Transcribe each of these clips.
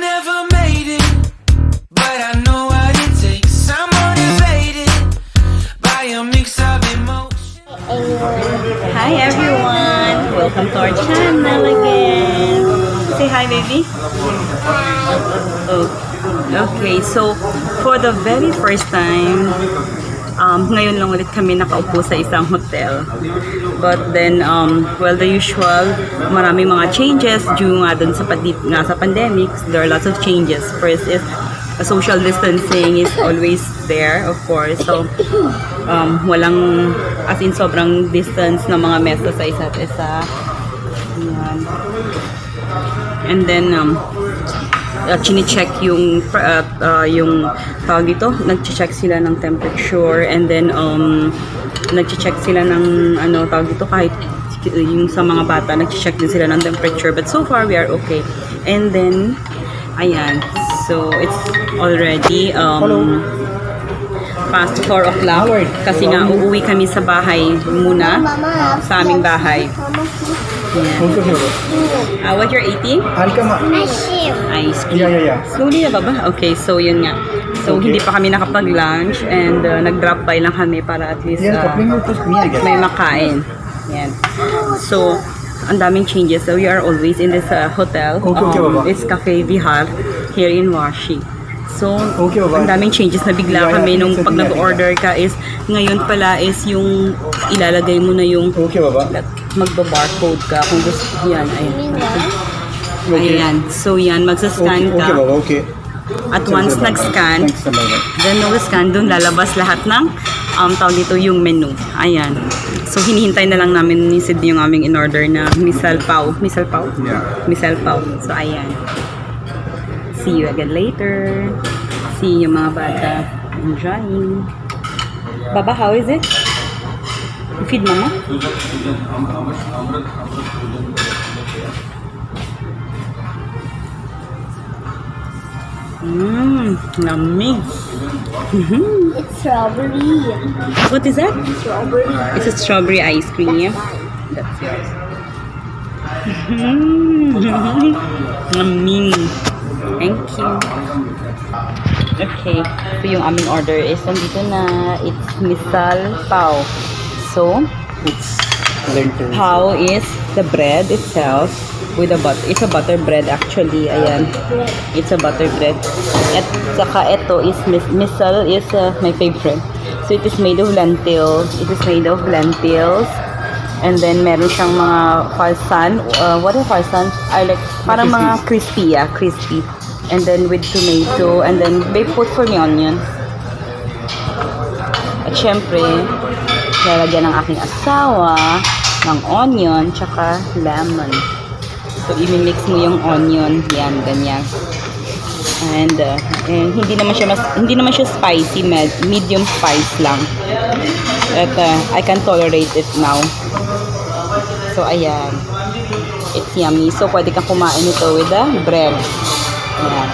never made it, but I know what it takes. I'm motivated by a mix of emotion. Hi everyone! Welcome to our channel again! Say hi baby! Okay, so for the very first time, ngayon lang ulit kami nakaupo sa isang hotel. But then, well, the usual, maraming mga changes due nga dun sa pandemic. There are lots of changes. First is, social distancing is always there, of course. So, walang, as in sobrang distance ng mga mesa sa isa't isa. Yan. And then, chine-check yung tawag dito, nag-check sila ng temperature, and then nag-check sila ng tawag dito, kahit yung sa mga bata nag-check din sila ng temperature, but so far we are okay. And then ayan, so it's already past 4 o'clock kasi nga uuwi kami sa bahay muna, sa aming bahay. Yeah. What you're eating? Ice cream. Yeah. Slowly na ba? Okay, so yun nga. So hindi pa kami nakapag-lunch and nag-drop by lang kami para at least may makain. Yan. So, ang daming changes. So, we are always in this hotel. It's Cafe Vihar here in Washi. So, ang daming changes na bigla kami nung pag nag-order ka is, ngayon pala is yung ilalagay mo na yung magba-barcode ka kung gusto. Yan, ayan. So, yan, magsascan ka. At once nag-scan, then no-scan, dun lalabas lahat ng tawag dito yung menu. Ayan. So, hinihintay na lang namin ni Sid yung aming in-order na misal pao. Misal pao? Yeah. Misal pao. So, ayan. See you again later. See yung mga bata enjoying. Baba, how is it? You feed mama? Yummy. It's strawberry. What is that? Strawberry. It's a strawberry ice cream, yeah? That's yours. Yummy. Thank you. Okay. So, yung aming order is nandito na. It's misal pao. So, It's lentils. pao is the bread itself with a butter. It's a butter bread actually. Ayan. It's a butter bread. At saka ito is misal is my favorite. So, it is made of lentils. It is made of lentils. And then, meron siyang mga farsan. What are farsan? I like, parang mga crispy, yeah. Crispy. And then, with tomato. And then, they put for me onion. At syempre, lalagyan ng aking asawa ng onion, tsaka lemon. So, i-mix mo yung onion. Yan, ganyan. And hindi naman siya spicy, medium spice lang. At I can tolerate it now. So, ayan. It's yummy. So, pwede kang kumain ito with the bread. Ayan.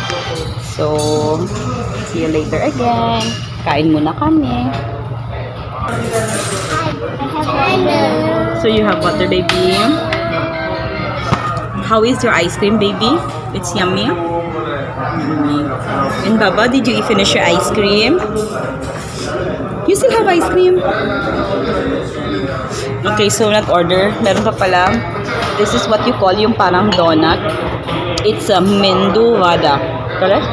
So, see you later again. Kain muna kami. So, you have butter, baby. How is your ice cream, baby? It's yummy. And Baba, did you finish your ice cream? You still have ice cream? Okay, so nag-order. Meron pa pala. This is what you call yung parang donut. It's a mendu vada. Correct?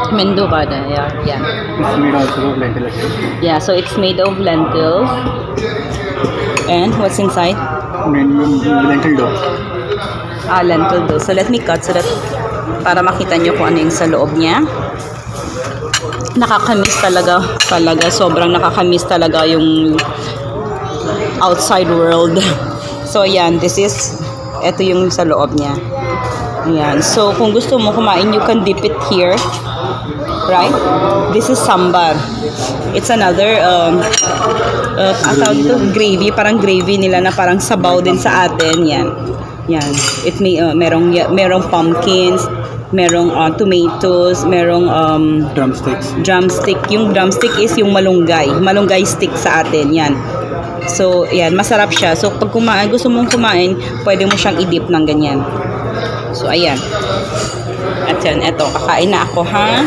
Mendu vada. Yeah. It's made also of lentil. Yeah, so it's made of lentils. And what's inside? Lentil dough. Lentil dough. So let me cut so that para makita nyo kung ano yung sa loob niya. Nakakamiss talaga. Sobrang nakakamiss talaga yung outside world. So, ayan. Ito yung sa loob niya. Ayan. So, kung gusto mo kumain, you can dip it here. Right? This is sambar. It's another gravy. Parang gravy nila na parang sabaw din sa atin. Yan. It may, merong pumpkins, merong tomatoes, merong drumstick. Yung drumstick is yung malunggay stick sa atin. Yan. So, yan, masarap siya. So, pag gusto mong kumain, pwede mo siyang i-dip ng ganyan. So, ayan. At yan, eto, kakain na ako, ha?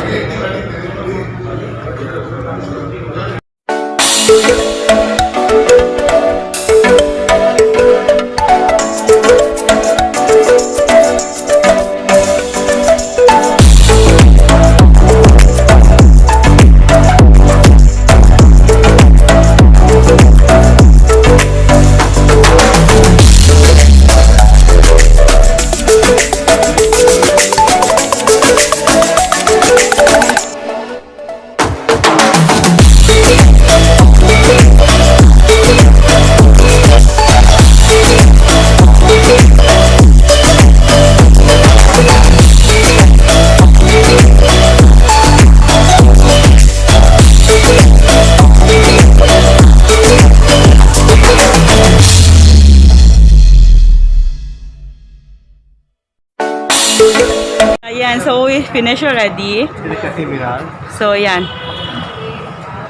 Ayan, so we finish already. Sila Cafe Viral. So, ayan.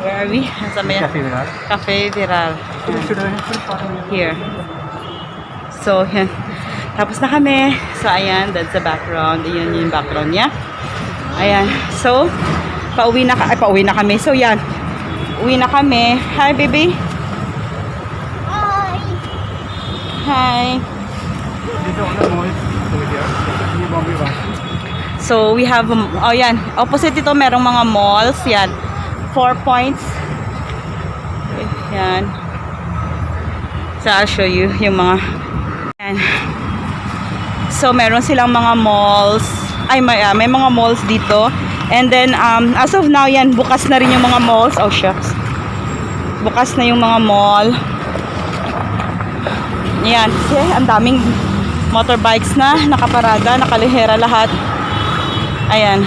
Where are we? Nasa may Cafe Viral. Cafe Viral. Ayan. Here. So, yan. Tapos na kami. So, ayan. That's the background. Ayan yung background niya. Ayan. So, pauwi na kami. So, yan. Uwi na kami. Hi, baby. Hi. Hi. Dito ako na mo. Hindi ba ba? So, we have, oh, yan. Opposite ito, merong mga malls. Yan. 4 points. Yan. So, I'll show you yung mga, yan. So, meron silang mga malls. Ay, may mga malls dito. And then, as of now, yan, bukas na rin yung mga malls. Oh, shucks. Bukas na yung mga mall. Yan. Kasi, ang daming motorbikes na nakaparada, nakalihera lahat. Ayan.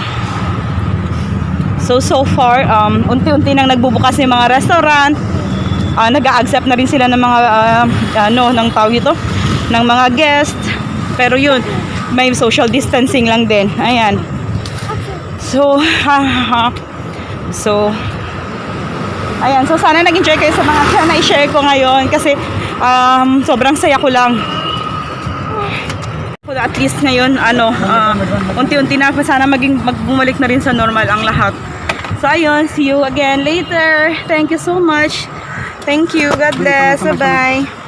So far, unti-unti nang nagbubukas yung mga restaurant. Nag-a-accept na rin sila ng mga, ng tawag ito, ng mga guest. Pero yun, may social distancing lang din. Ayan. So, ayan. So, sana nag-enjoy kayo sa mga na-share ko ngayon. Kasi, sobrang saya ko lang. At least ngayon, unti-unti na sana bumalik na rin sa normal ang lahat. So, ayun, see you again later. Thank you so much. Thank you. God bless. Bye-bye.